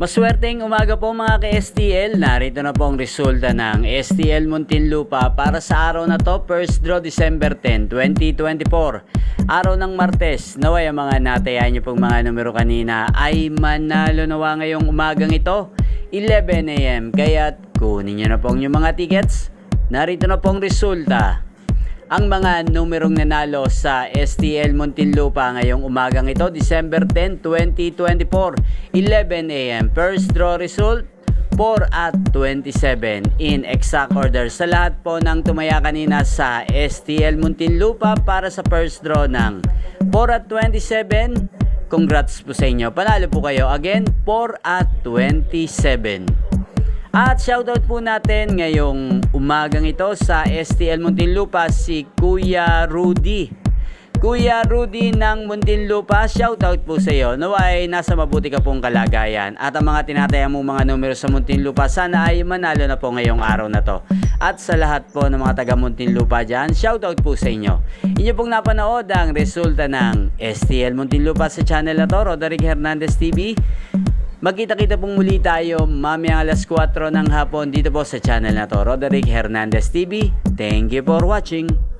Maswerteng umaga po mga ka-STL. Narito na po ang resulta ng STL Muntinlupa para sa araw na to, first draw December 10, 2024. Araw ng Martes. Naway ang mga natayan nyo pong mga numero kanina ay manalo nawa ngayong umagang ito, 11 AM. Kaya't kunin nyo na pong yung mga tickets. Narito na pong resulta. Ang mga numerong nanalo sa STL Muntinlupa ngayong umagang ito, December 10, 2024, 11 AM. First draw result, 4 at 27 in exact order. Sa lahat po ng tumaya kanina sa STL Muntinlupa para sa first draw ng 4 at 27, congrats po sa inyo. Panalo po kayo. Again, 4 at 27. At shoutout po natin ngayong umagang ito sa STL Muntinlupa si Kuya Rudy. Kuya Rudy ng Muntinlupa, shoutout po sa iyo. Naway nasa mabuti ka pong kalagayan. At ang mga tinataya mong mga numero sa Muntinlupa, sana ay manalo na po ngayong araw na to. At sa lahat po ng mga taga Muntinlupa dyan, shoutout po sa inyo. Inyo pong napanood ang resulta ng STL Muntinlupa sa channel na to, Roderick Hernandez TV. Magkita-kita pong muli tayo mamayang alas 4 ng hapon dito po sa channel na to, Roderick Hernandez TV. Thank you for watching.